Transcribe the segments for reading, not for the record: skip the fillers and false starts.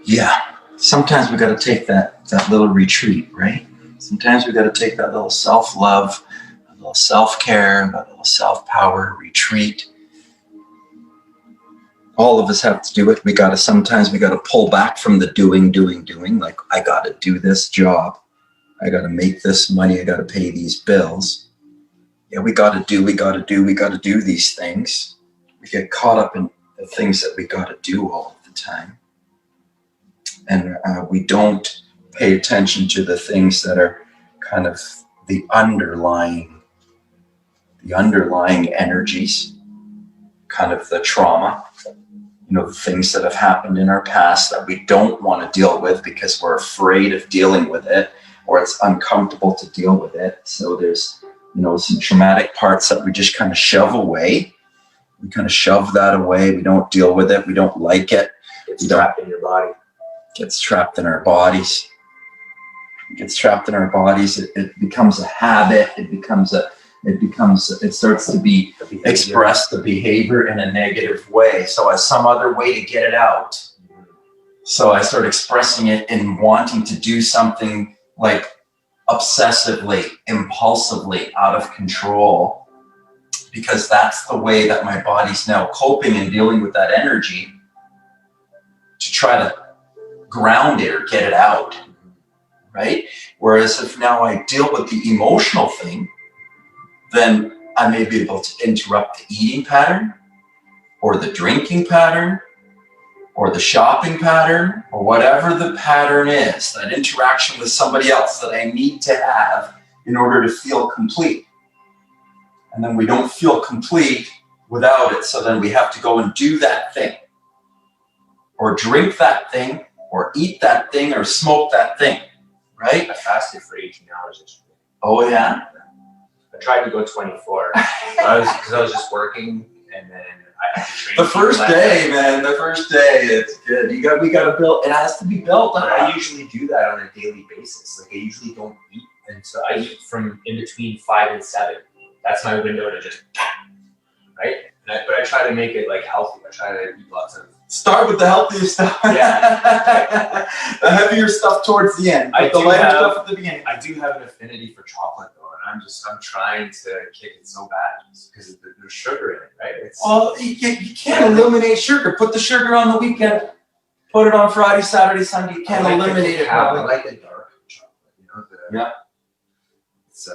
Yeah. Sometimes we got to take that little retreat, right? Sometimes we got to take that little self-love, a little self-care, that little self-power retreat. All of us have to do it. Sometimes we got to pull back from the doing. Like, I got to do this job. I got to make this money. I got to pay these bills. Yeah, we got to do these things. We get caught up in the things that we got to do all of the time. And we don't pay attention to the things that are kind of the underlying energies, kind of the trauma, the things that have happened in our past that we don't want to deal with because we're afraid of dealing with it, or it's uncomfortable to deal with it. So there's, some traumatic parts that we just kind of shove away. We kind of shove that away. We don't deal with it. We don't like it. It's trapped in your body. Gets trapped in our bodies. It becomes a habit. It starts to be expressed, the behavior, in a negative way. So as some other way to get it out. So I start expressing it in wanting to do something like obsessively, impulsively, out of control, because that's the way that my body's now coping and dealing with that energy to try to ground it or get it out, right? Whereas if now I deal with the emotional thing, then I may be able to interrupt the eating pattern or the drinking pattern or the shopping pattern or whatever the pattern is, that interaction with somebody else that I need to have in order to feel complete. And then we don't feel complete without it, so then we have to go and do that thing or drink that thing or eat that thing or smoke that thing, right? I fasted for 18 hours yesterday. Oh, yeah? I tried to go 24. Because I was just working, and then I had to train. The first day, it's good. We got to build. It has to be built. I usually do that on a daily basis. Like, I usually don't eat, and so I eat from in between 5 and 7. That's my window to just, right? But I try to make it like healthy. I try to eat lots of. Start with the healthiest stuff. Yeah. The heavier stuff towards the end. The lighter stuff at the beginning. I do have an affinity for chocolate, though, and I'm trying to kick it so bad just because there's sugar in it, right? Well, you can't eliminate sugar. Put the sugar on the weekend. Put it on Friday, Saturday, Sunday. You can't eliminate it. I like the dark chocolate. Yeah. It's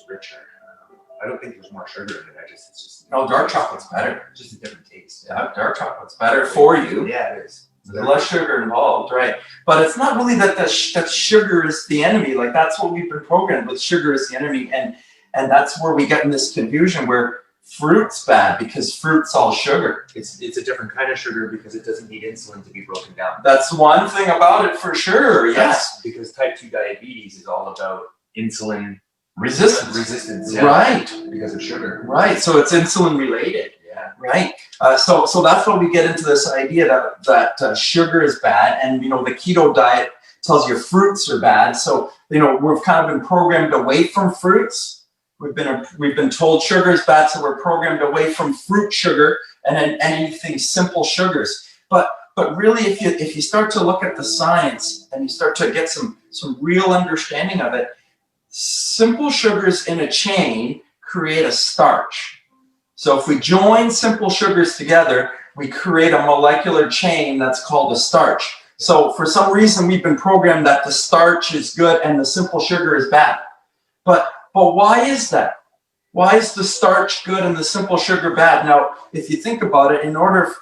richer. I don't think there's more sugar in it. It's just. No, dark chocolate's better. It's just a different taste. Yeah, dark chocolate's better for you. Yeah, it is. There's less sugar involved, right? But it's not really that sugar is the enemy. Like, that's what we've been programmed with. Sugar is the enemy, and that's where we get in this confusion where fruit's bad because fruit's all sugar. It's a different kind of sugar because it doesn't need insulin to be broken down. That's one thing about it for sure. Yes, because type 2 diabetes is all about insulin. Resistance, yeah. Right? Because of sugar, right? So it's insulin related, yeah. Right? So that's why we get into this idea that sugar is bad, and the keto diet tells you fruits are bad. So we've kind of been programmed away from fruits. We've been told sugar is bad, so we're programmed away from fruit sugar and then anything simple sugars. But really, if you start to look at the science and you start to get some real understanding of it. Simple sugars in a chain create a starch. So if we join simple sugars together, we create a molecular chain that's called a starch. So for some reason, we've been programmed that the starch is good and the simple sugar is bad. But why is that? Why is the starch good and the simple sugar bad? Now, if you think about it, in order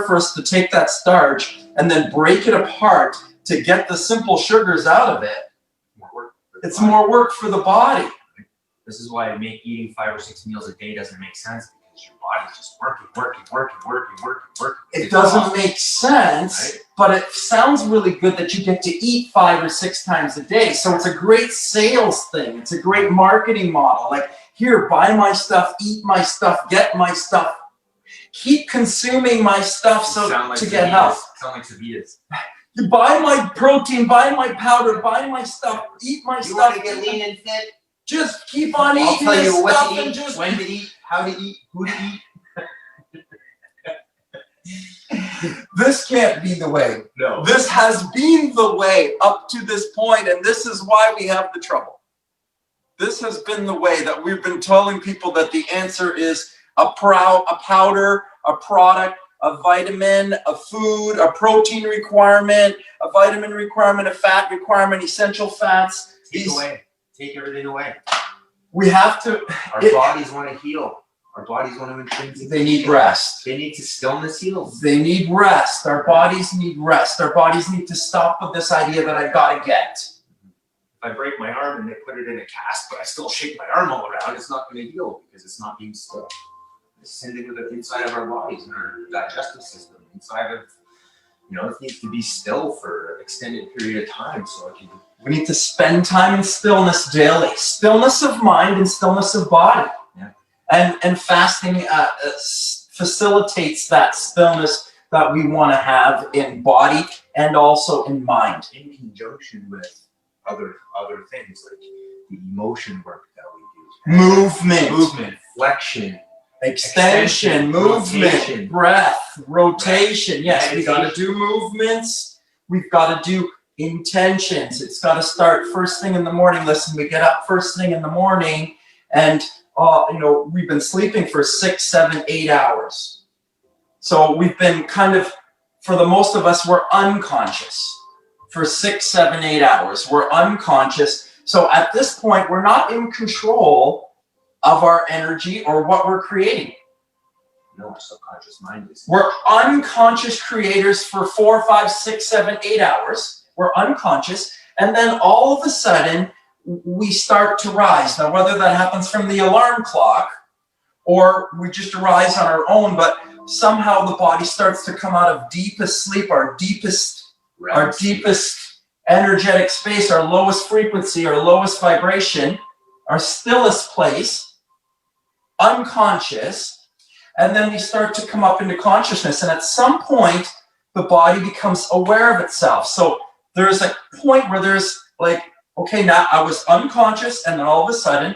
for us to take that starch and then break it apart to get the simple sugars out of it, it's more work for the body. This is why eating 5 or 6 meals a day doesn't make sense, because your body's just working. It doesn't make sense, right? But it sounds really good that you get to eat 5 or 6 times a day. So it's a great sales thing. It's a great marketing model. Like, here, buy my stuff, eat my stuff, get my stuff, keep consuming my stuff to get health. Sound like Savitas. You buy my protein, buy my powder, buy my stuff, eat my stuff. You want to get lean and fit? Just keep on eating. I'll tell you what stuff to eat, and just when to eat, how to eat, who to eat. This can't be the way. No. This has been the way up to this point, and this is why we have the trouble. This has been the way that we've been telling people that the answer is a powder, a product, a vitamin, a food, a protein requirement, a vitamin requirement, a fat requirement, essential fats. Take everything away. We have to. Our bodies want to heal. Our bodies want to intrinsically. They need rest. They need to stillness heal. They need rest. Our bodies need rest. Our bodies need to stop with this idea that I gotta get. If I break my arm and they put it in a cast, but I still shake my arm all around, it's not going to heal because it's not being still. It's sent into the inside of our bodies and our digestive system, inside of, it needs to be still for an extended period of time so it can. We need to spend time in stillness daily. Stillness of mind and stillness of body. Yeah. And fasting facilitates that stillness that we want to have in body and also in mind. In conjunction with other things like the emotion work that we do. Movement, flexion, extension, movement, rotation. breath, rotation. Yes, we got to Meditation. do movements. We've got to do intentions. It's got to start first thing in the morning. Listen, we get up first thing in the morning and we've been sleeping for 6, 7, 8 hours. So we've been kind of, for the most of us, we're unconscious for 6, 7, 8 hours. We're unconscious. So at this point, we're not in control of our energy or what we're creating. No, our subconscious mind is. We're unconscious creators for 4, 5, 6, 7, 8 hours. We're unconscious. And then all of a sudden, we start to rise. Now, whether that happens from the alarm clock or we just arise on our own, but somehow the body starts to come out of deepest sleep, our deepest energetic space, our lowest frequency, our lowest vibration, our stillest place, unconscious, and then we start to come up into consciousness. And at some point, the body becomes aware of itself. So there's a point where there's like, okay, now I was unconscious, and then all of a sudden,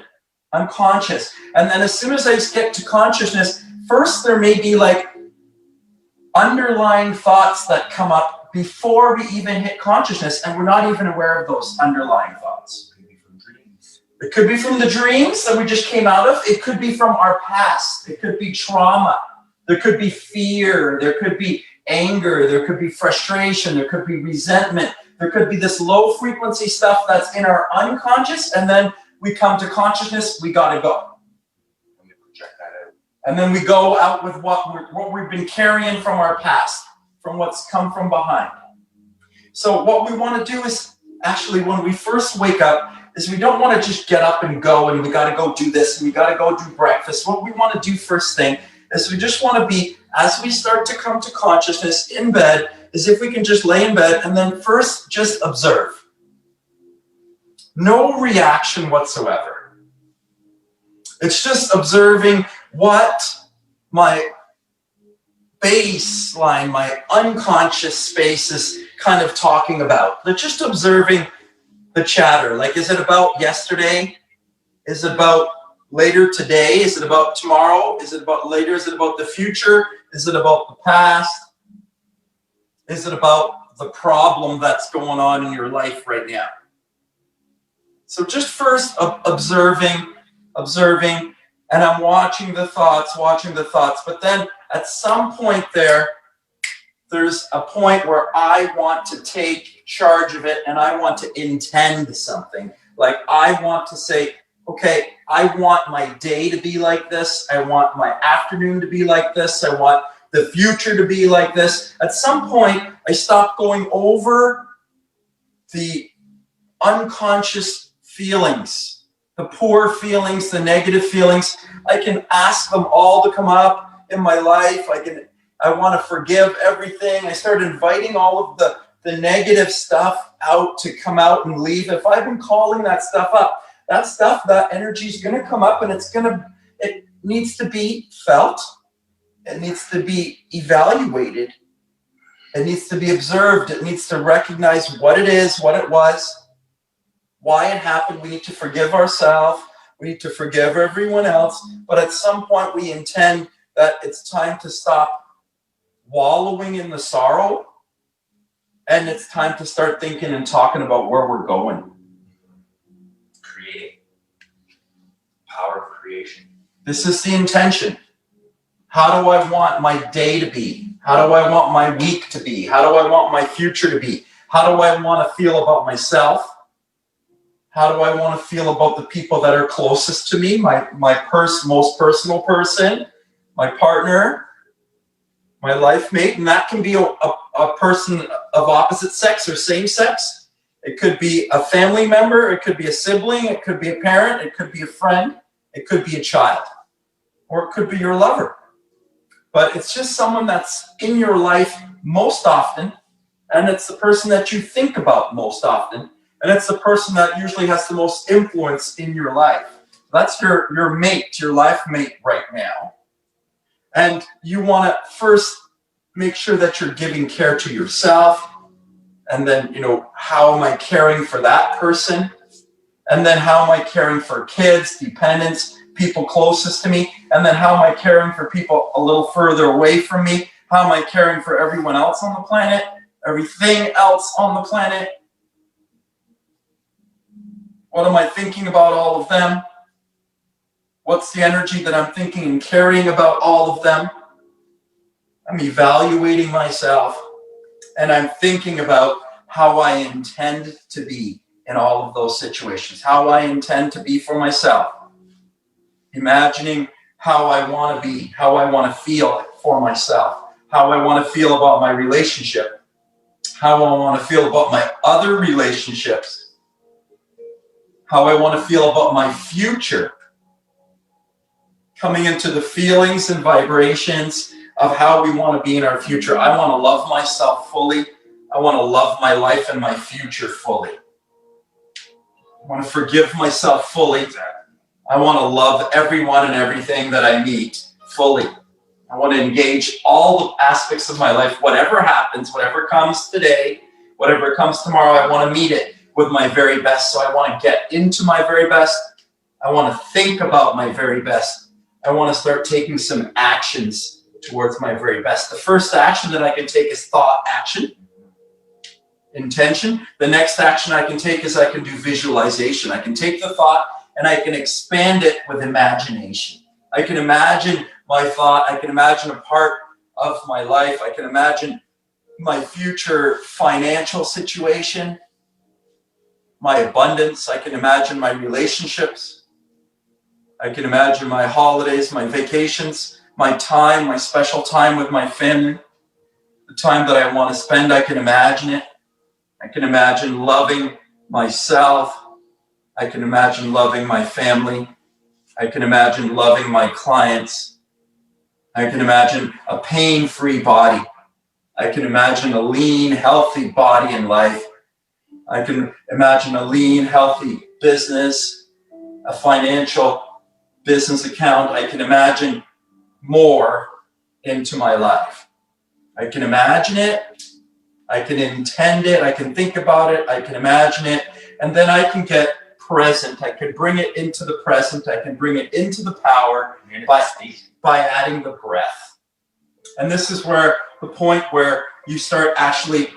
I'm conscious. And then as soon as I get to consciousness, first there may be like underlying thoughts that come up before we even hit consciousness, and we're not even aware of those underlying thoughts. It could be from dreams. It could be from the dreams that we just came out of. It could be from our past. It could be trauma. There could be fear. There could be anger. There could be frustration. There could be resentment. There could be this low frequency stuff that's in our unconscious, and then we come to consciousness, we gotta go. And we project that out. And then we go out with what we've been carrying from our past, from what's come from behind. So what we want to do is, actually, when we first wake up, is we don't want to just get up and go, and we gotta go do this, and we gotta go do breakfast. What we want to do first thing is we just want to be, as we start to come to consciousness in bed, is if we can just lay in bed and then first just observe. No reaction whatsoever. It's just observing what my baseline, my unconscious space is kind of talking about. They're just observing the chatter. Like, is it about yesterday? Is it about later today? Is it about tomorrow? Is it about later? Is it about the future? Is it about the past? Is it about the problem that's going on in your life right now? So just first observing, and I'm watching the thoughts, but then at some point there's a point where I want to take charge of it and I want to intend something. Like I want to say, okay, I want my day to be like this. I want my afternoon to be like this. I want the future to be like this. At some point, I stop going over the unconscious feelings, the poor feelings, the negative feelings. I can ask them all to come up in my life. I want to forgive everything. I start inviting all of the negative stuff out to come out and leave. If I've been calling that stuff up, that energy is going to come up, and it needs to be felt. It needs to be evaluated. It needs to be observed. It needs to recognize what it is, what it was, why it happened. We need to forgive ourselves. We need to forgive everyone else. But at some point, we intend that it's time to stop wallowing in the sorrow, and it's time to start thinking and talking about where we're going. Creating. Power of creation. This is the intention. How do I want my day to be? How do I want my week to be? How do I want my future to be? How do I want to feel about myself? How do I want to feel about the people that are closest to me, my most personal person, my partner, my life mate? And that can be a person of opposite sex or same sex. It could be a family member. It could be a sibling. It could be a parent. It could be a friend. It could be a child. Or it could be your lover. But it's just someone that's in your life most often, and it's the person that you think about most often, and it's the person that usually has the most influence in your life. That's your mate, your life mate right now. And you want to first make sure that you're giving care to yourself, and then, how am I caring for that person? And then how am I caring for kids, dependents, people closest to me? And then how am I caring for people a little further away from me? How am I caring for everyone else on the planet? Everything else on the planet? What am I thinking about all of them? What's the energy that I'm thinking and caring about all of them? I'm evaluating myself, and I'm thinking about how I intend to be in all of those situations, how I intend to be for myself. Imagining how I want to be, how I want to feel for myself, how I want to feel about my relationship, how I want to feel about my other relationships, how I want to feel about my future. Coming into the feelings and vibrations of how we want to be in our future. I want to love myself fully. I want to love my life and my future fully. I want to forgive myself fully. I want to love everyone and everything that I meet fully. I want to engage all the aspects of my life. Whatever happens, whatever comes today, whatever comes tomorrow, I want to meet it with my very best. So I want to get into my very best. I want to think about my very best. I want to start taking some actions towards my very best. The first action that I can take is thought action, intention. The next action I can take is I can do visualization. I can take the thought and I can expand it with imagination. I can imagine my thought. I can imagine a part of my life. I can imagine my future financial situation, my abundance. I can imagine my relationships. I can imagine my holidays, my vacations, my time, my special time with my family, the time that I want to spend. I can imagine it. I can imagine loving myself. I can imagine loving my family. I can imagine loving my clients. I can imagine a pain-free body. I can imagine a lean, healthy body and life. I can imagine a lean, healthy business, a financial business account. I can imagine more into my life. I can imagine it. I can intend it. I can think about it. I can imagine it. And then I can get present. I can bring it into the present. I can bring it into the power by adding the breath. And this is where the point where you start actually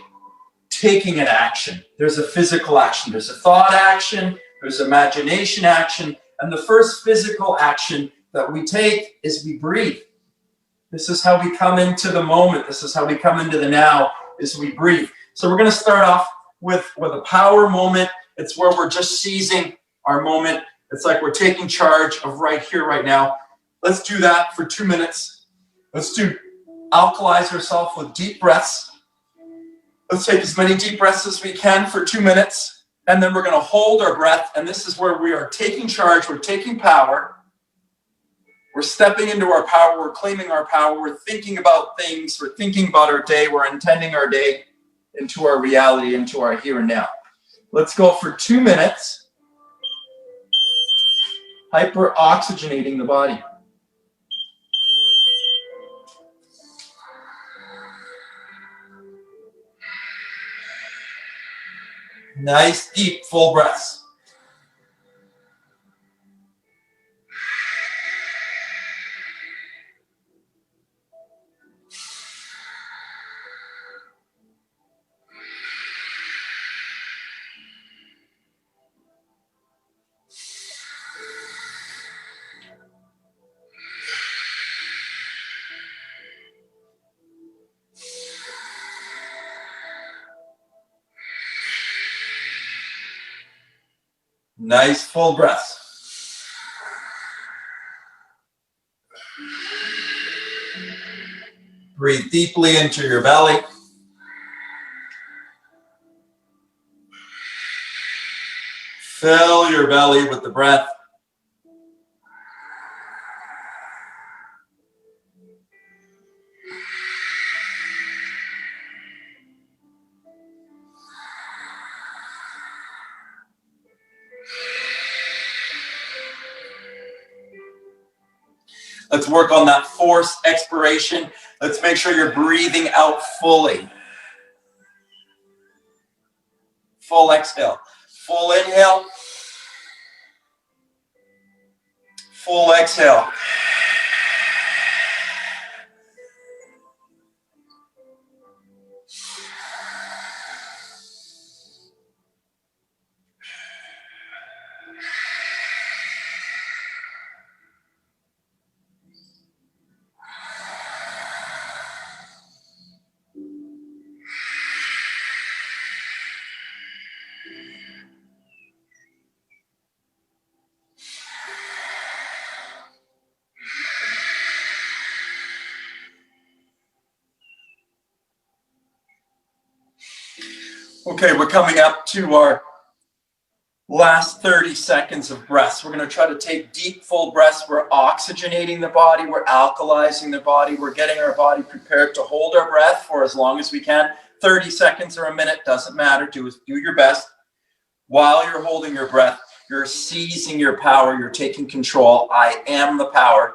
taking an action. There's a physical action. There's a thought action. There's imagination action. And the first physical action that we take is we breathe. This is how we come into the moment. This is how we come into the now, is we breathe. So we're going to start off with a power moment. It's where we're just seizing our moment. It's like we're taking charge of right here, right now. Let's do that for 2 minutes. Let's alkalize ourselves with deep breaths. Let's take as many deep breaths as we can for 2 minutes. And then we're going to hold our breath. And this is where we are taking charge. We're taking power. We're stepping into our power. We're claiming our power. We're thinking about things. We're thinking about our day. We're intending our day into our reality, into our here and now. Let's go for 2 minutes. Hyper-oxygenating the body. Nice, deep, full breaths. Nice full breath. Breathe deeply into your belly. Fill your belly with the breath. Let's work on that forced expiration. Let's make sure you're breathing out fully. Full exhale. Full inhale. Full exhale. Okay, we're coming up to our last 30 seconds of breaths. We're going to try to take deep, full breaths. We're oxygenating the body. We're alkalizing the body. We're getting our body prepared to hold our breath for as long as we can. 30 seconds or a minute, doesn't matter. Do your best. While you're holding your breath, you're seizing your power. You're taking control. I am the power.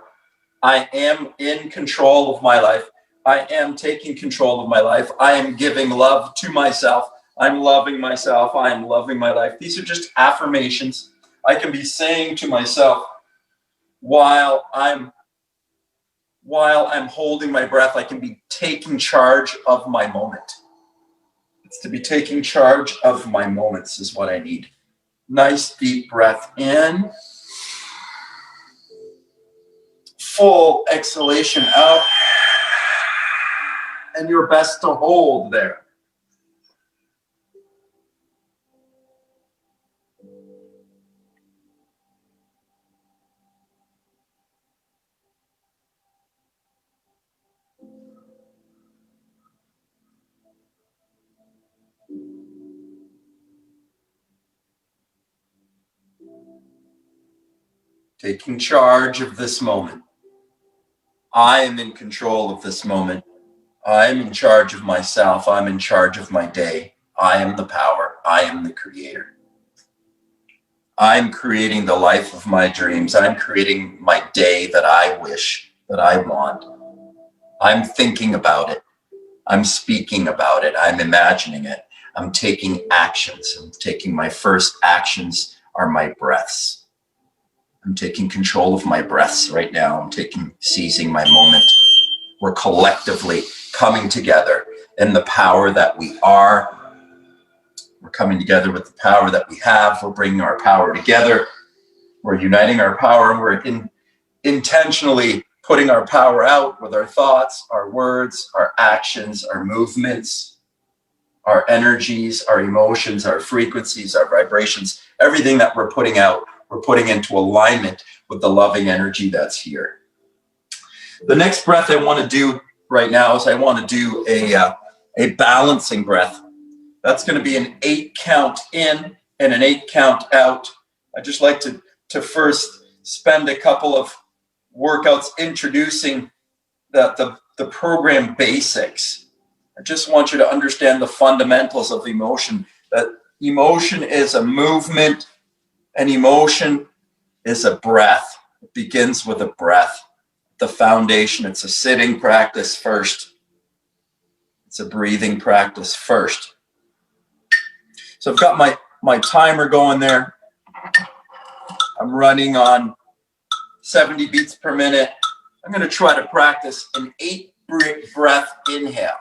I am in control of my life. I am taking control of my life. I am giving love to myself. I'm loving myself. I am loving my life. These are just affirmations I can be saying to myself while I'm holding my breath. I can be taking charge of my moment. It's to be taking charge of my moments is what I need. Nice deep breath in. Full exhalation out. And your best to hold there. Taking charge of this moment. I am in control of this moment. I am in charge of myself. I'm in charge of my day. I am the power. I am the creator. I'm creating the life of my dreams. I'm creating my day that I wish, that I want. I'm thinking about it. I'm speaking about it. I'm imagining it. I'm taking actions. I'm taking my first actions are my breaths. I'm taking control of my breaths right now. I'm seizing my moment. We're collectively coming together in the power that we are. We're coming together with the power that we have. We're bringing our power together. We're uniting our power, and we're intentionally putting our power out with our thoughts, our words, our actions, our movements, our energies, our emotions, our frequencies, our vibrations, everything that we're putting out, we're putting into alignment with the loving energy that's here. The next breath I want to do right now is I want to do a balancing breath. That's going to be an 8 count in and an 8 count out. I just like to first spend a couple of workouts introducing the program basics. I just want you to understand the fundamentals of emotion, that emotion is a movement and emotion is a breath. It begins with a breath. The foundation, it's a sitting practice first. It's a breathing practice first. So I've got my timer going there. I'm running on 70 beats per minute. I'm going to try to practice an 8 breath inhale.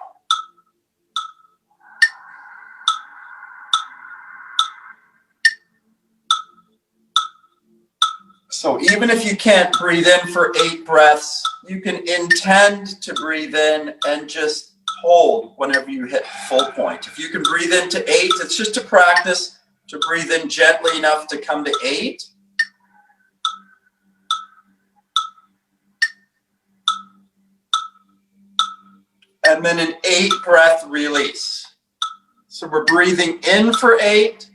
So even if you can't breathe in for 8 breaths, you can intend to breathe in and just hold whenever you hit full point. If you can breathe into 8, it's just to practice to breathe in gently enough to come to 8. And then an 8 breath release. So we're breathing in for 8,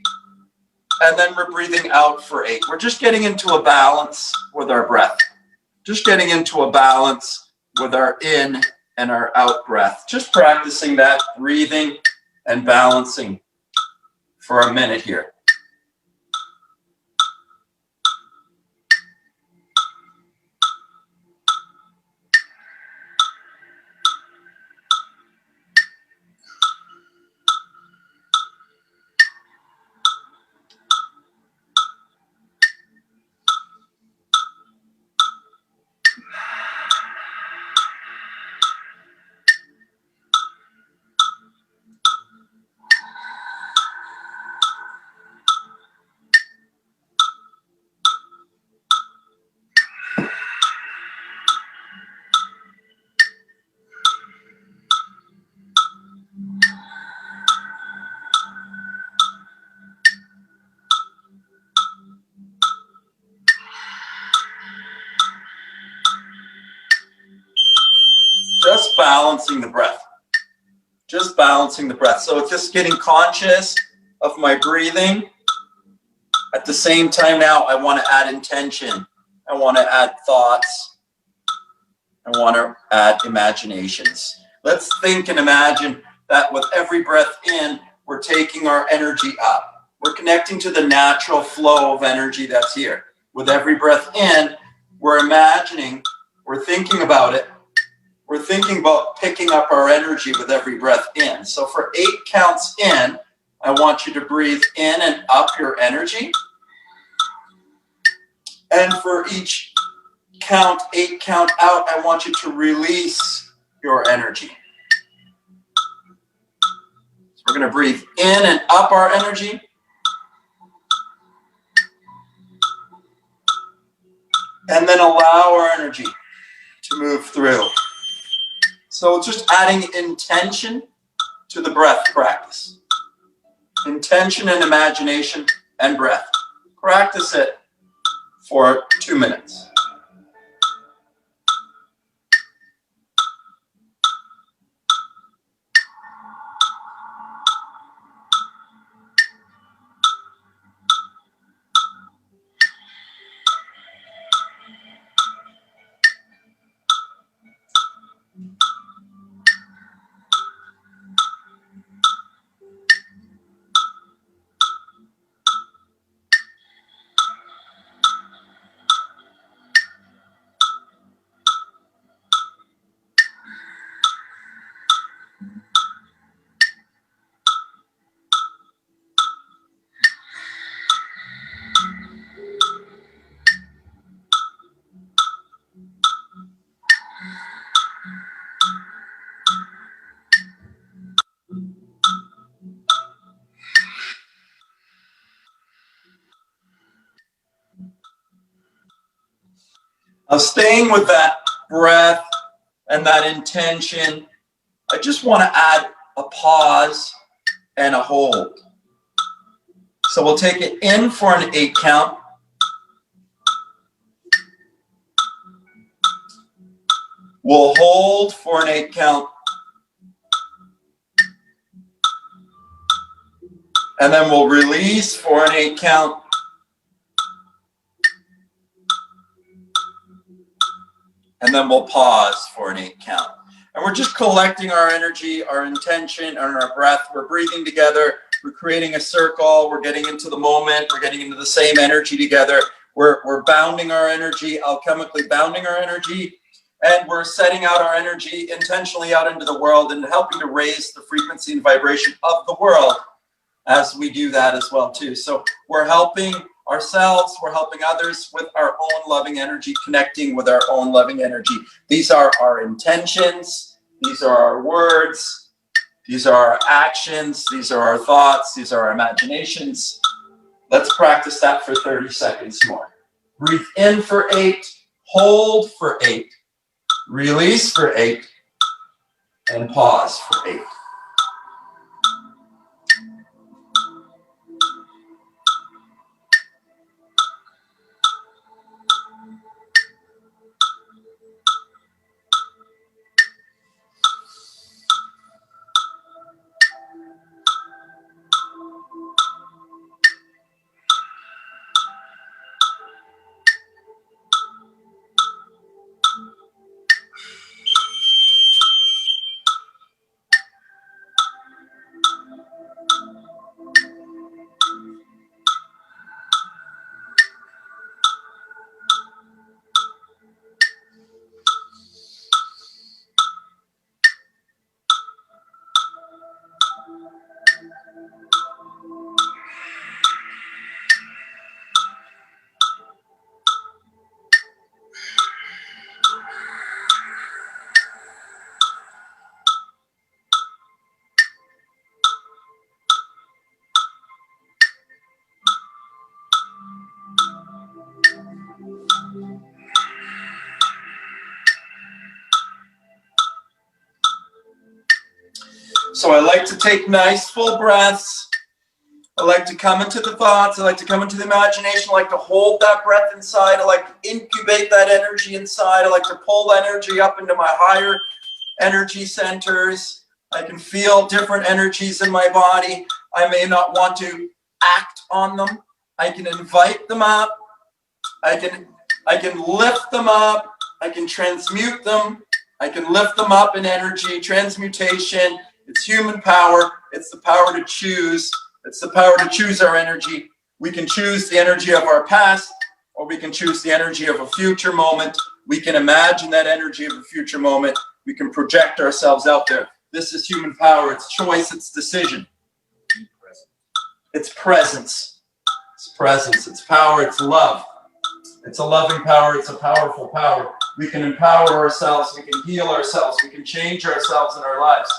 and then we're breathing out for 8. We're just getting into a balance with our breath. Just getting into a balance with our in and our out breath. Just practicing that breathing and balancing for a minute here. Just balancing the breath. Just balancing the breath. So it's just getting conscious of my breathing. At the same time now, I want to add intention. I want to add thoughts. I want to add imaginations. Let's think and imagine that with every breath in, we're taking our energy up. We're connecting to the natural flow of energy that's here. With every breath in, we're imagining, we're thinking about it. We're thinking about picking up our energy with every breath in. So for 8 counts in, I want you to breathe in and up your energy. And for each count, 8 count out, I want you to release your energy. So we're going to breathe in and up our energy. And then allow our energy to move through. So just adding intention to the breath practice. Intention and imagination and breath. Practice it for 2 minutes. Now, staying with that breath and that intention, I just want to add a pause and a hold. So we'll take it in for an 8 count. We'll hold for an 8 count. And then we'll release for an 8 count. And then we'll pause for an 8 count. And we're just collecting our energy, our intention, and our breath. We're breathing together. We're creating a circle. We're getting into the moment. We're getting into the same energy together. We're bounding our energy, alchemically bounding our energy. And we're setting out our energy intentionally out into the world and helping to raise the frequency and vibration of the world as we do that as well too. So we're helping ourselves, we're helping others with our own loving energy, connecting with our own loving energy. These are our intentions, these are our words, these are our actions, these are our thoughts, these are our imaginations. Let's practice that for 30 seconds more. Breathe in for 8, hold for 8, release for 8, and pause for 8. So I like to take nice full breaths. I like to come into the thoughts. I like to come into the imagination. I like to hold that breath inside. I like to incubate that energy inside. I like to pull that energy up into my higher energy centers. I can feel different energies in my body. I may not want to act on them. I can invite them up. I can lift them up. I can transmute them. I can lift them up in energy. Transmutation. It's human power. It's the power to choose. It's the power to choose our energy. We can choose the energy of our past, or we can choose the energy of a future moment. We can imagine that energy of a future moment. We can project ourselves out there. This is human power. It's choice. It's decision. It's presence. It's presence. It's power. It's love. It's a loving power. It's a powerful power. We can empower ourselves. We can heal ourselves. We can change ourselves in our lives.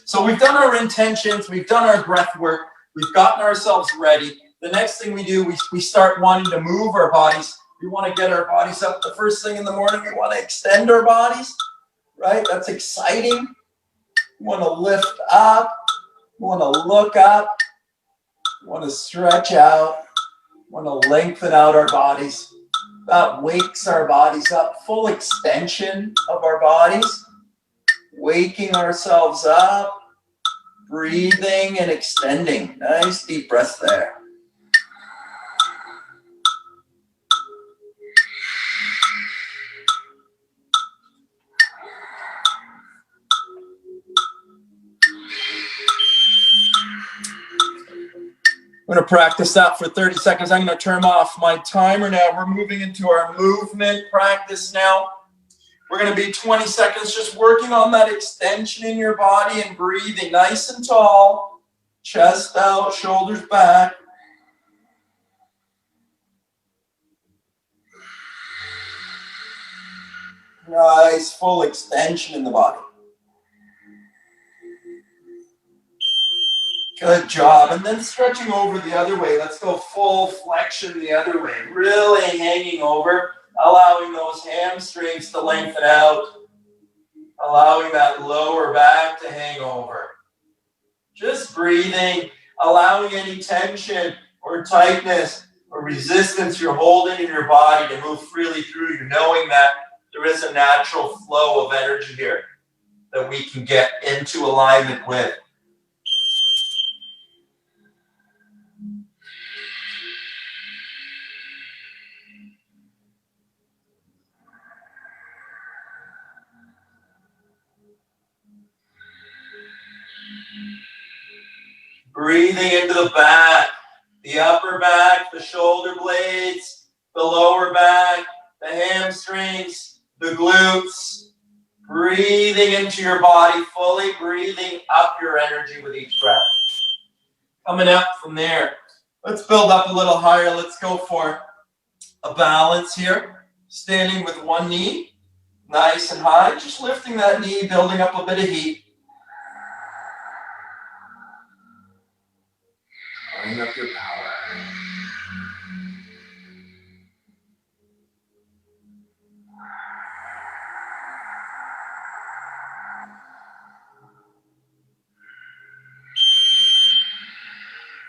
So we've done our intentions. We've done our breath work. We've gotten ourselves ready. The next thing we do, we start wanting to move our bodies. We want to get our bodies up. The first thing in the morning, we want to extend our bodies, right? That's exciting. We want to lift up. We want to look up. We want to stretch out. We want to lengthen out our bodies. That wakes our bodies up. Full extension of our bodies. Waking ourselves up. Breathing and extending. Nice deep breaths there. I'm going to practice that for 30 seconds. I'm going to turn off my timer now. We're moving into our movement practice now. We're going to be 20 seconds just working on that extension in your body and breathing nice and tall. Chest out, shoulders back. Nice full extension in the body. Good job. And then stretching over the other way. Let's go full flexion the other way. Really hanging over, allowing those hamstrings to lengthen out, allowing that lower back to hang over. Just breathing, allowing any tension or tightness or resistance you're holding in your body to move freely through you, knowing that there is a natural flow of energy here that we can get into alignment with. Breathing into the back, the upper back, the shoulder blades, the lower back, the hamstrings, the glutes. Breathing into your body, fully breathing up your energy with each breath. Coming up from there, let's build up a little higher. Let's go for a balance here. Standing with one knee, nice and high. Just lifting that knee, building up a bit of heat. Bring up your power.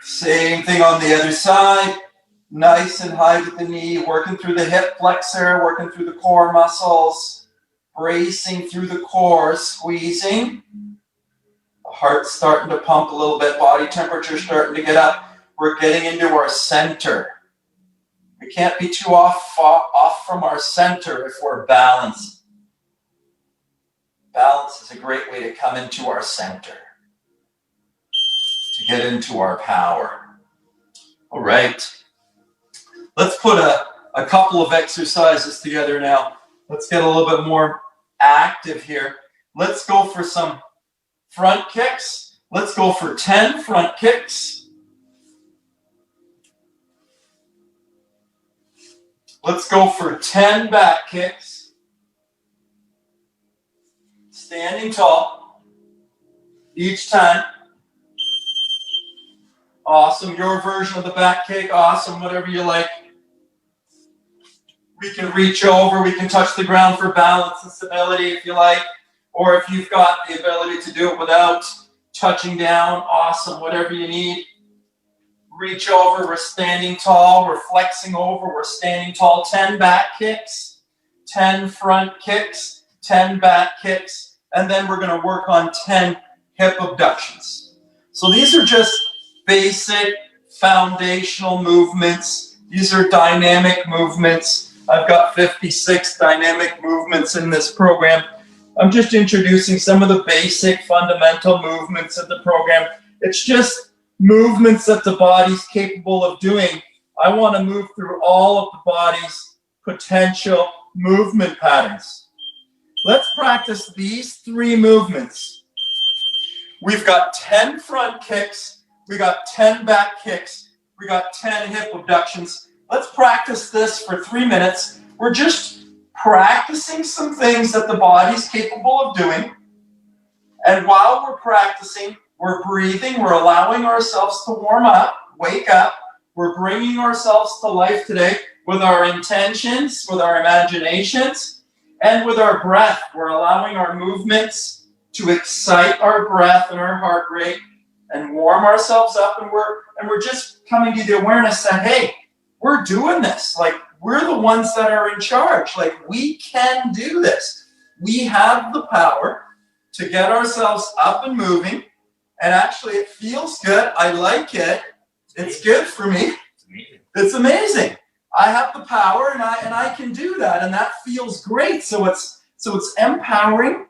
Same thing on the other side. Nice and high with the knee, working through the hip flexor, working through the core muscles, bracing through the core, squeezing. The heart's starting to pump a little bit, body temperature starting to get up. We're getting into our center. We can't be too off from our center if we're balanced. Balance is a great way to come into our center, to get into our power. All right. Let's put a couple of exercises together now. Let's get a little bit more active here. Let's go for some front kicks. Let's go for 10 front kicks. Let's go for 10 back kicks. Standing tall each time. Awesome. Your version of the back kick. Awesome. Whatever you like. We can reach over. We can touch the ground for balance and stability if you like. Or if you've got the ability to do it without touching down, awesome, whatever you need. Reach over, we're standing tall, we're flexing over, we're standing tall. 10 back kicks, 10 front kicks, 10 back kicks, and then we're going to work on 10 hip abductions. So these are just basic foundational movements. These are dynamic movements. I've got 56 dynamic movements in this program. I'm just introducing some of the basic fundamental movements of the program. It's just movements that the body's capable of doing. I want to move through all of the body's potential movement patterns. Let's practice these 3 movements. We've got 10 front kicks. We got 10 back kicks. We got 10 hip abductions. Let's practice this for 3 minutes. We're just practicing some things that the body's capable of doing. And while we're practicing, we're breathing. We're allowing ourselves to warm up, wake up. We're bringing ourselves to life today with our intentions, with our imaginations, and with our breath. We're allowing our movements to excite our breath and our heart rate and warm ourselves up. And we're just coming to the awareness that, hey, we're doing this. Like, we're the ones that are in charge. Like, we can do this. We have the power to get ourselves up and moving. And actually, it feels good. I like it. It's good for me. It's amazing. I have the power, and I can do that, and that feels great. So it's empowering.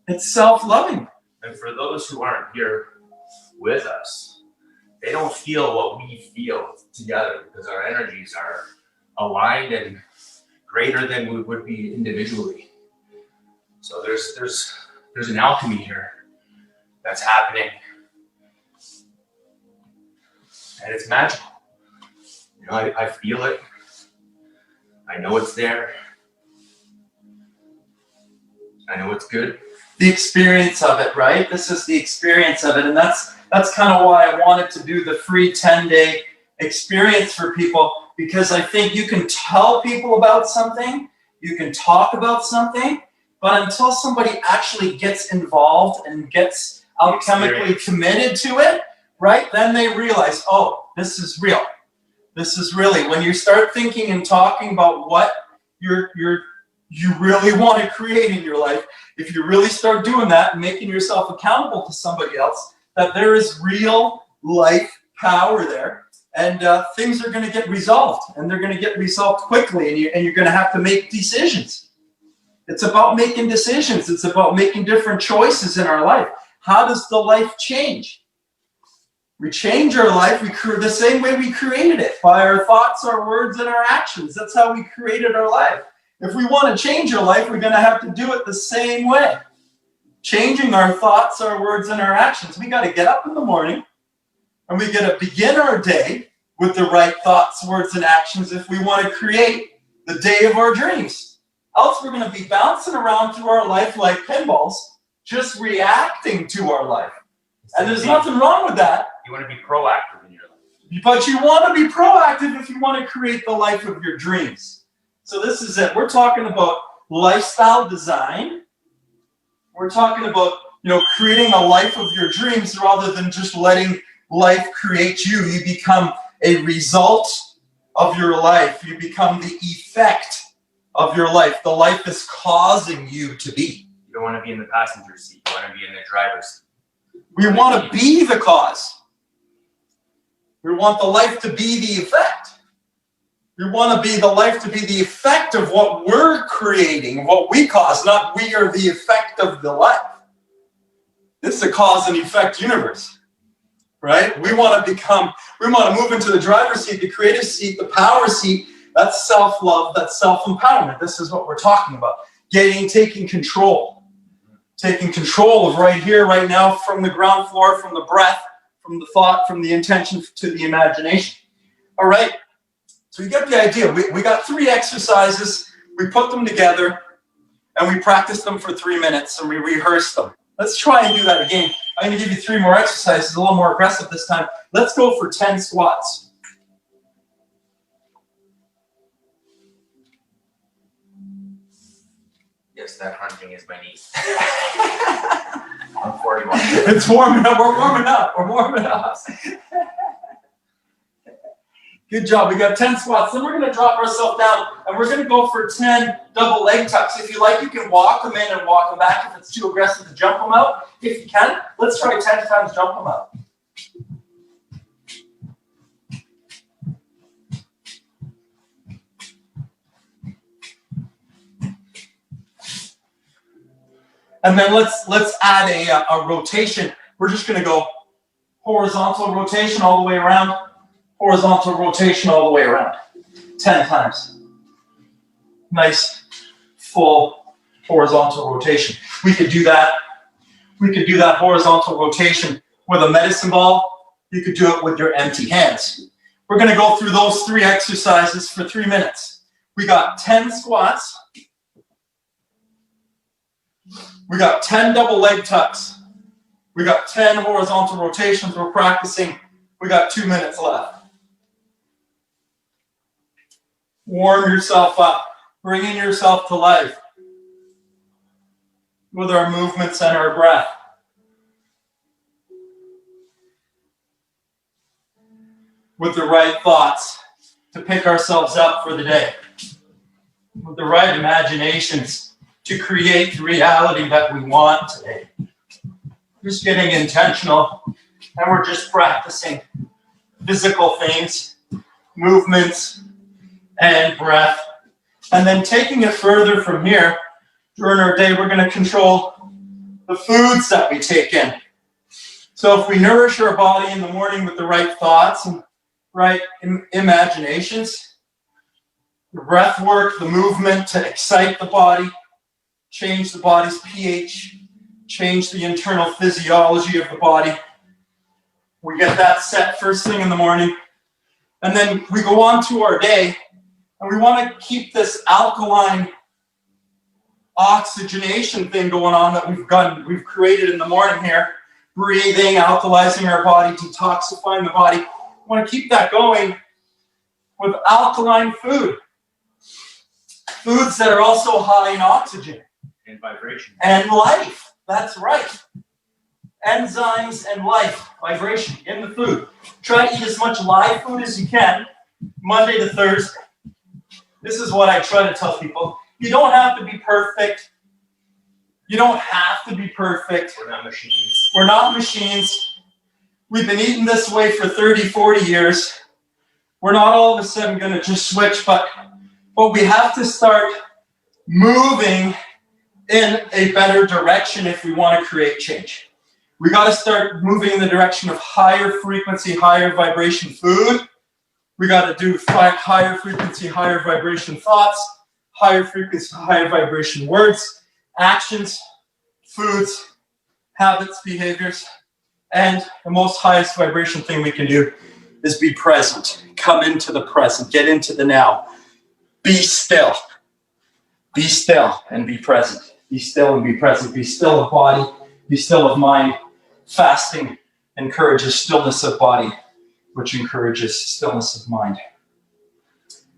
It's self-loving. And for those who aren't here with us, they don't feel what we feel together because our energies are aligned and greater than we would be individually. So there's an alchemy here that's happening, and it's magical. You know, I feel it. I know it's there. I know it's good. The experience of it, right? This is the experience of it, and that's kind of why I wanted to do the free 10-day experience for people, because I think you can tell people about something, you can talk about something, but until somebody actually gets involved and gets alchemically committed to it, right? Then they realize, oh, this is real. This is really, when you start thinking and talking about what you really want to create in your life, if you really start doing that and making yourself accountable to somebody else, that there is real life power there, and things are going to get resolved, and they're going to get resolved quickly, and you're going to have to make decisions. It's about making decisions. It's about making different choices in our life. How does the life change? We change our life the same way we created it, by our thoughts, our words, and our actions. That's how we created our life. If we want to change our life, we're going to have to do it the same way. Changing our thoughts, our words, and our actions. We got to get up in the morning, and we got to begin our day with the right thoughts, words, and actions if we want to create the day of our dreams. Else we're going to be bouncing around through our life like pinballs, just reacting to our life. And there's nothing wrong with that. You want to be proactive in your life. But you want to be proactive if you want to create the life of your dreams. So this is it. We're talking about lifestyle design. We're talking about, creating a life of your dreams rather than just letting life create you. You become a result of your life. You become the effect of your life. The life is causing you to be. You don't want to be in the passenger seat. You want to be in the driver's seat. We want to be the cause. We want the life to be the effect. We want to be the life to be the effect of what we're creating, what we cause, not we are the effect of the life. This is a cause and effect universe, right? We want to move into the driver's seat, the creative seat, the power seat. That's self-love, that's self-empowerment. This is what we're talking about. Taking control. Taking control of right here, right now, from the ground floor, from the breath, from the thought, from the intention to the imagination. All right, so you get the idea. We got 3 exercises. We put them together, and we practice them for 3 minutes, and we rehearse them. Let's try and do that again. I'm going to give you 3 more exercises, a little more aggressive this time. Let's go for 10 squats. Yes, that hunting is my niece. I'm 41. It's warming up. We're warming up. We're warming up. Good job. We got 10 squats. Then we're going to drop ourselves down, and we're going to go for 10 double leg tucks. If you like, you can walk them in and walk them back. If it's too aggressive to jump them out, if you can, let's try 10 times jump them out. And then let's add a rotation. We're just going to go horizontal rotation all the way around, horizontal rotation all the way around. 10 times. Nice, full horizontal rotation. We could do that. We could do that horizontal rotation with a medicine ball. You could do it with your empty hands. We're going to go through those 3 exercises for 3 minutes. We got 10 squats. We got 10 double leg tucks. We got 10 horizontal rotations we're practicing. We got 2 minutes left. Warm yourself up. Bringing yourself to life with our movements and our breath. With the right thoughts to pick ourselves up for the day. With the right imaginations to create the reality that we want today. Just getting intentional, and we're just practicing physical things, movements, and breath. And then taking it further from here, during our day, we're going to control the foods that we take in. So if we nourish our body in the morning with the right thoughts and right imaginations, the breath work, the movement to excite the body, change the body's pH, change the internal physiology of the body. We get that set first thing in the morning. And then we go on to our day, and we want to keep this alkaline oxygenation thing going on that we've created in the morning here. Breathing, alkalizing our body, detoxifying the body. We want to keep that going with alkaline food. Foods that are also high in oxygen. And vibration. And life. That's right. Enzymes and life, vibration in the food. Try to eat as much live food as you can, Monday to Thursday. This is what I try to tell people. You don't have to be perfect. You don't have to be perfect. We're not machines. We're not machines. We've been eating this way for 30, 40 years. We're not all of a sudden going to just switch, but we have to start moving in a better direction if we want to create change. We got to start moving in the direction of higher frequency, higher vibration food. We got to do higher frequency, higher vibration thoughts, higher frequency, higher vibration words, actions, foods, habits, behaviors. And the most highest vibration thing we can do is be present. Come into the present. Get into the now. Be still. Be still and be present. Be still and be present. Be still of body. Be still of mind. Fasting encourages stillness of body, which encourages stillness of mind.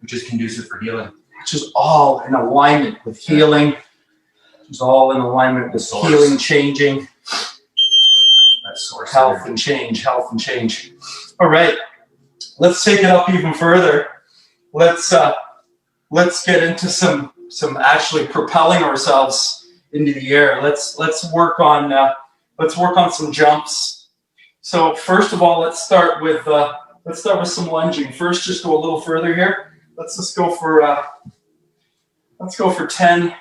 Which is conducive for healing. Which is all in alignment with healing. Which is all in alignment with healing, changing. That source. Health and change, health and change. All right. Let's take it up even further. Let's get into some actually propelling ourselves into the air. Let's work on some jumps. So first of all, let's start with some lunging. First, just go a little further here. Let's just go for 10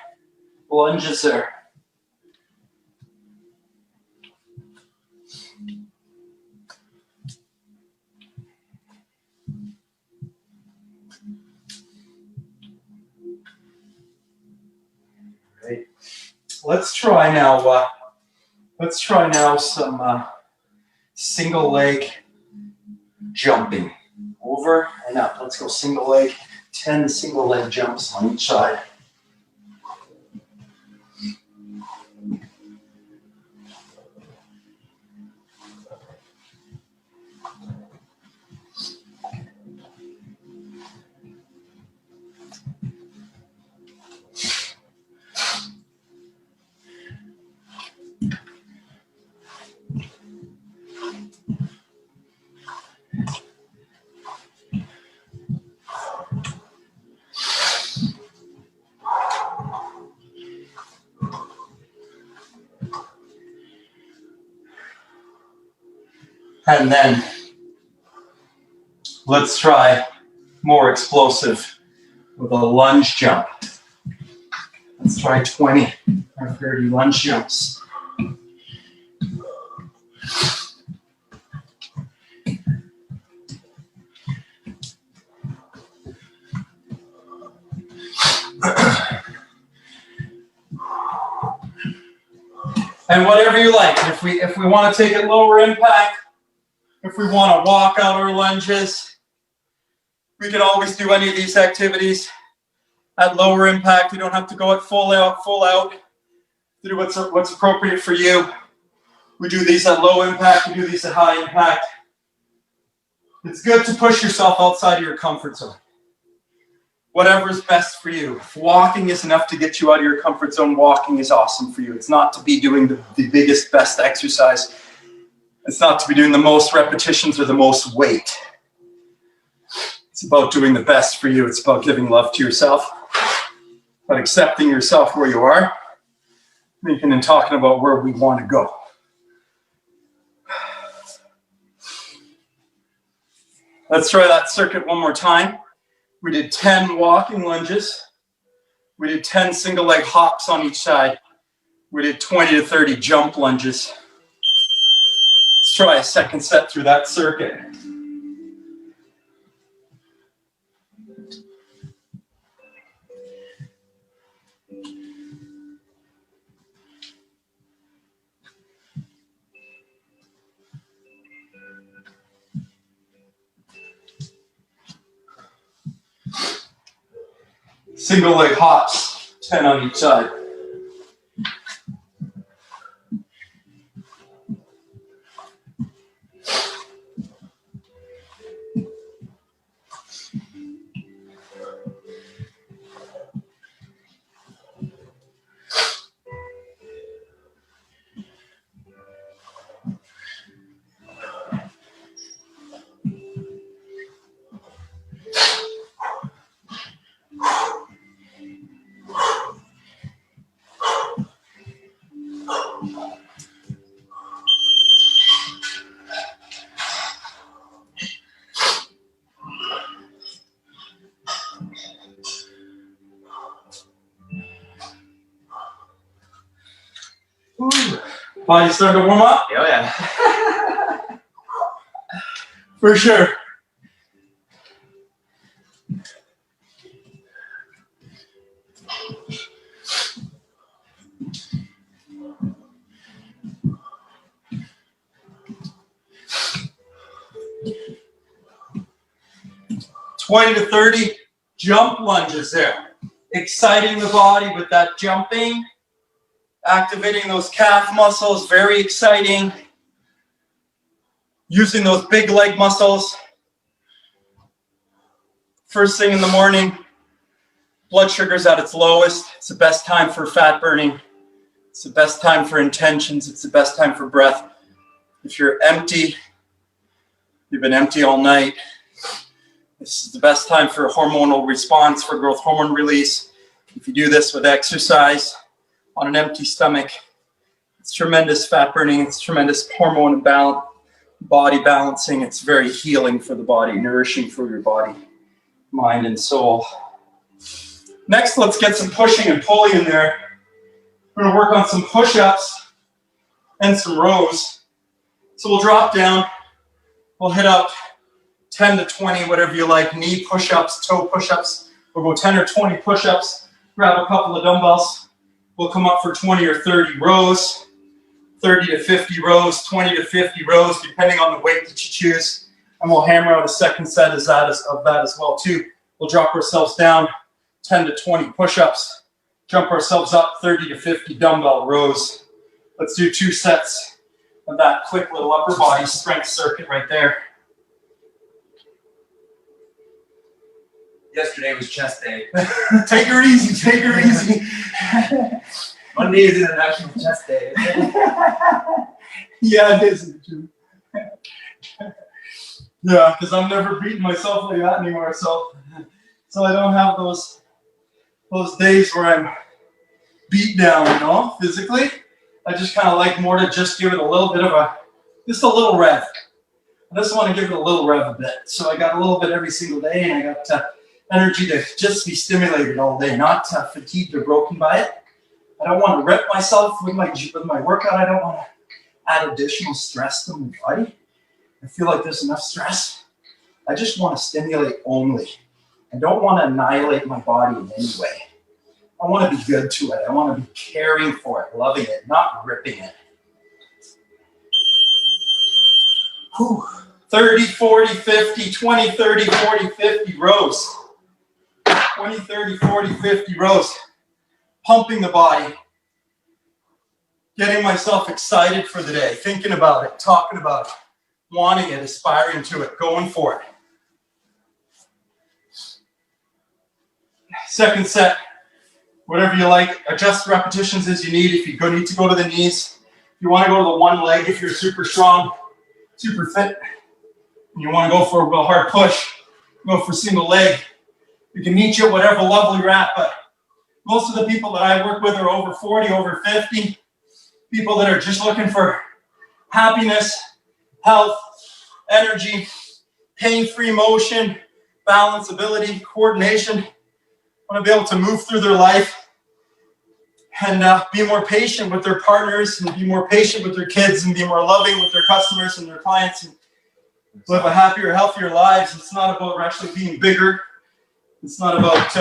lunges there. Right. Let's try now some single leg jumping. Over and up. Let's go single leg. 10 single leg jumps on each side. And then let's try more explosive with a lunge jump. Let's try 20 or 30 lunge jumps. And whatever you like. If we want to take it lower impact, if we want to walk out our lunges, we can always do any of these activities at lower impact. You don't have to go at full out. Do what's appropriate for you. We do these at low impact, we do these at high impact. It's good to push yourself outside of your comfort zone. Whatever is best for you. If walking is enough to get you out of your comfort zone, walking is awesome for you. It's not to be doing the biggest, best exercise. It's not to be doing the most repetitions or the most weight. It's about doing the best for you. It's about giving love to yourself, about accepting yourself where you are, thinking and talking about where we want to go. Let's try that circuit one more time. We did 10 walking lunges. We did 10 single leg hops on each side. We did 20 to 30 jump lunges. Let's try a second set through that circuit. Single leg hops, 10 on each side. Body starting to warm up? Oh yeah. For sure. $20 to $30 jump lunges there. Exciting the body with that jumping. Activating those calf muscles, very exciting. Using those big leg muscles. First thing in the morning, blood sugar's at its lowest. It's the best time for fat burning. It's the best time for intentions. It's the best time for breath. If you're empty, you've been empty all night, this is the best time for hormonal response, for growth hormone release. If you do this with exercise, on an empty stomach, it's tremendous fat burning, it's tremendous hormone balance, body balancing, it's very healing for the body, nourishing for your body, mind, and soul. Next, let's get some pushing and pulling in there. We're gonna work on some push-ups and some rows. So we'll drop down, we'll hit up 10 to 20, whatever you like, knee push-ups, toe push-ups. We'll go 10 or 20 push-ups, grab a couple of dumbbells. We'll come up for 20 or 30 rows, 30 to 50 rows, 20 to 50 rows, depending on the weight that you choose. And we'll hammer out a second set of that as well too. We'll drop ourselves down, 10 to 20 push-ups, jump ourselves up, 30 to 50 dumbbell rows. Let's do 2 sets of that quick little upper body strength circuit right there. Yesterday was chest day. Take her easy, take her easy. Monday is International Chest Day. Yeah, it is. Yeah, because I'm never beating myself like that anymore. So I don't have those days where I'm beat down, you know, physically. I just kind of like more to just give it a little bit of just a little rev. I just want to give it a little rev a bit. So I got a little bit every single day, and I got energy to just be stimulated all day, not fatigued or broken by it. I don't want to rip myself with my workout. I don't want to add additional stress to my body. I feel like there's enough stress. I just want to stimulate only. I don't want to annihilate my body in any way. I want to be good to it. I want to be caring for it, loving it, not ripping it. Whew. 30, 40, 50, 20, 30, 40, 50 rows. 20, 30, 40, 50 rows. Pumping the body. Getting myself excited for the day. Thinking about it, talking about it, wanting it, aspiring to it, going for it. Second set. Whatever you like. Adjust repetitions as you need. If you need to go to the knees. If you want to go to the one leg, if you're super strong, super fit, and you want to go for a real hard push, go for single leg. You can meet you at whatever level you're at, but most of the people that I work with are over 40, over 50. People that are just looking for happiness, health, energy, pain-free motion, balance, ability, coordination. Want to be able to move through their life and be more patient with their partners and be more patient with their kids and be more loving with their customers and their clients and live a happier, healthier lives. It's not about actually being bigger. It's not about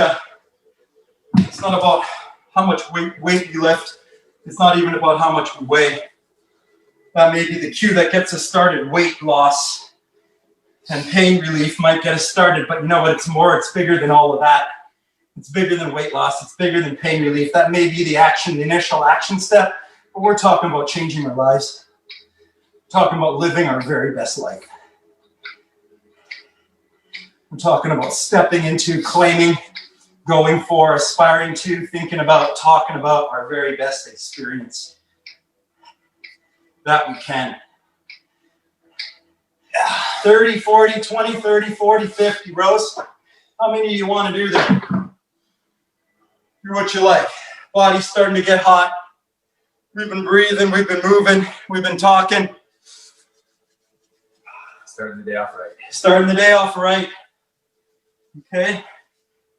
how much weight you lift. It's not even about how much we weigh. That may be the cue that gets us started. Weight loss and pain relief might get us started, but you know what? It's bigger than all of that. It's bigger than weight loss. It's bigger than pain relief. That may be the initial action step, but we're talking about changing our lives. Talking about living our very best life. We're talking about stepping into, claiming, going for, aspiring to, thinking about, talking about our very best experience that we can. 30, 40, 20, 30, 40, 50 rows. How many do you want to do there? Do what you like. Body's starting to get hot. We've been breathing, we've been moving, we've been talking. Starting the day off right. Starting the day off right. Okay.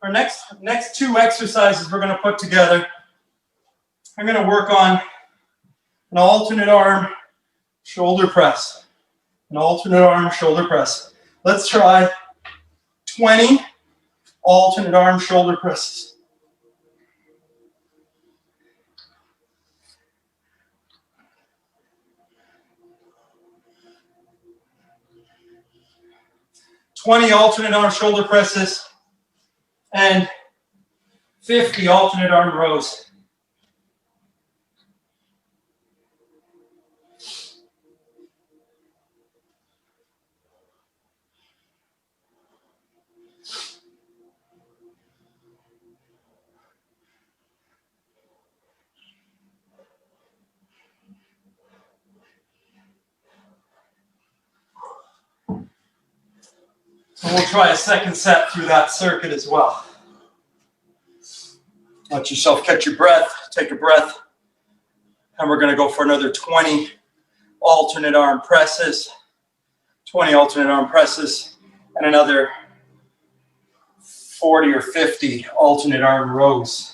Our next two exercises we're going to put together. I'm going to work on an alternate arm shoulder press. An alternate arm shoulder press. Let's try 20 alternate arm shoulder presses. Alternate arm shoulder presses and 50 alternate arm rows. And we'll try a second set through that circuit as well. Let yourself catch your breath, take a breath, and we're going to go for another 20 alternate arm presses, 20 alternate arm presses, and another 40 or 50 alternate arm rows.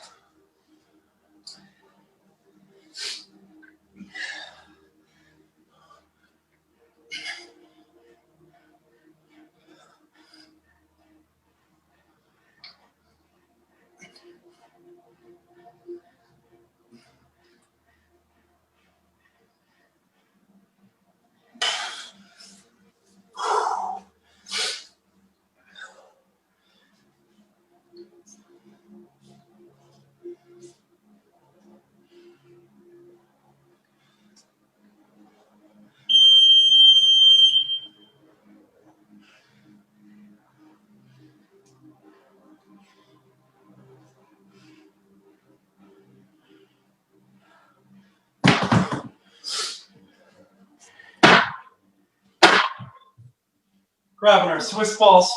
Grabbing our Swiss balls.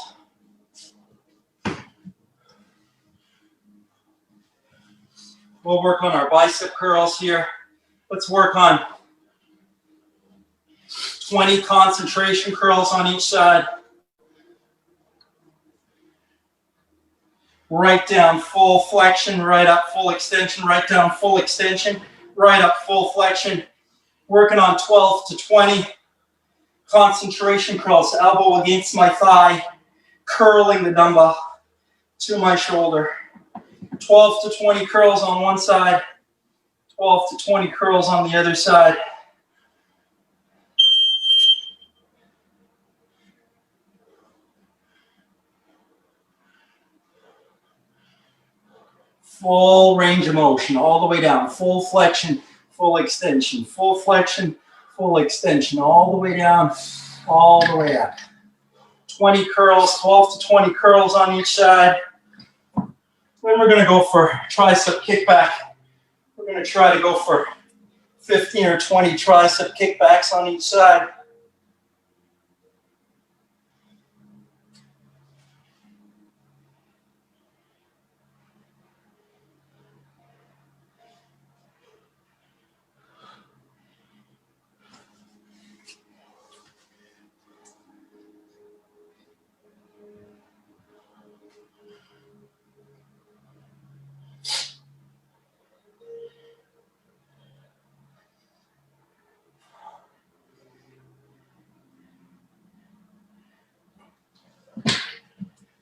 We'll work on our bicep curls here. Let's work on 20 concentration curls on each side. Right down, full flexion, right up, full extension, right down, full extension, right up, full flexion. Working on 12 to 20 concentration curls, elbow against my thigh, curling the dumbbell to my shoulder. 12 to 20 curls on one side, 12 to 20 curls on the other side. Full range of motion all the way down, full flexion, full extension, full flexion, full extension, all the way down, all the way up. 20 curls, 12 to 20 curls on each side. Then we're going to go for tricep kickback. We're going to try to go for 15 or 20 tricep kickbacks on each side.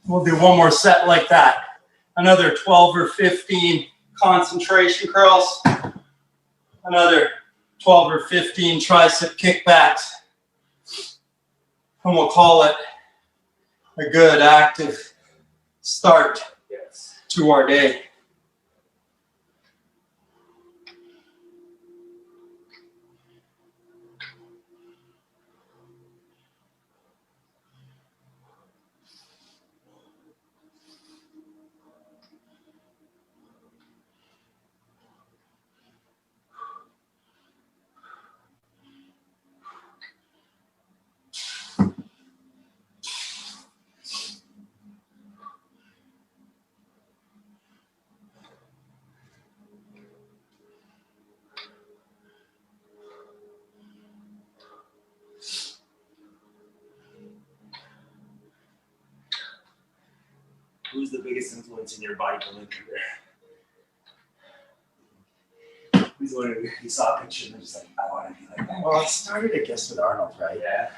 We'll do one more set like that. Another 12 or 15 concentration curls. Another 12 or 15 tricep kickbacks. And we'll call it a good active start to our day. Who's the biggest influence in your bodybuilding career? Who's the one who you saw a picture and they're just like, I want to be like that? Well, I started, I guess, with Arnold, right? Yeah.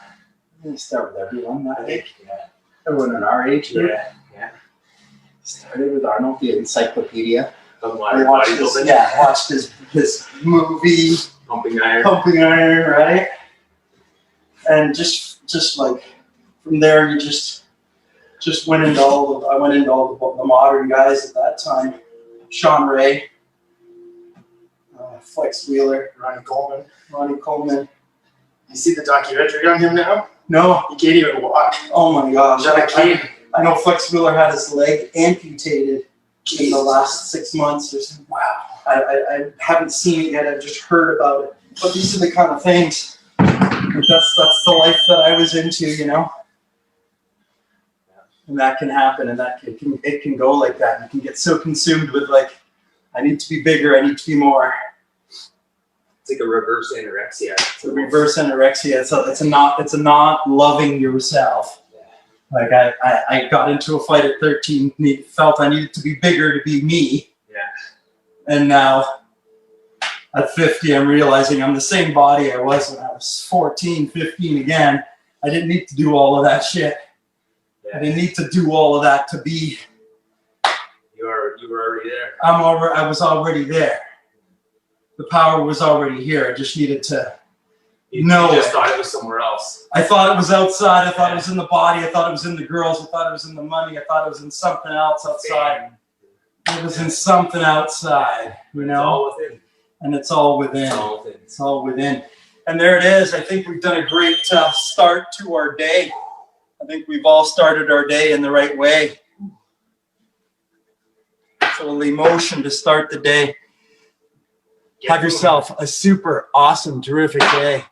I'm going to start with everyone that age. Yeah. Everyone in our age group. Yeah. Yeah. Started with Arnold, the encyclopedia. Of I watched his movie, Pumping Iron. Pumping Iron, right? And just like from there, you just went into I went into all the modern guys at that time. Sean Ray, Flex Wheeler, Ronnie Coleman. You see the documentary on him now? No, He can't even walk. oh my gosh. Not a kid. I know Flex Wheeler had his leg amputated in the last 6 months or something. Wow. I haven't seen it yet. I've just heard about it. But these are the kind of things. That's the life that I was into, you know. And that can happen, and it can go like that. You can get so consumed with like, I need to be bigger, I need to be more. It's like a reverse anorexia. It's a reverse anorexia. It's a not loving yourself. Like I got into a fight at 13, felt I needed to be bigger to be me. Yeah. And now at 50, I'm realizing I'm the same body I was when I was 14, 15 again. I didn't need to do all of that shit. Yeah. I didn't need to do all of that to be. You were already there. I was already there. The power was already here. I just needed to know You just it. thought it was somewhere else. I thought it was outside. I thought it was in the body. I thought it was in the girls. I thought it was in the money. I thought it was in something else outside. It was in something outside, you It's know? all within. And it's all within. It's all within. It's all within. And there it is. I think we've done a great start to our day. I think we've all started our day in the right way. So emotion to start the day. Have yourself a super awesome, terrific day.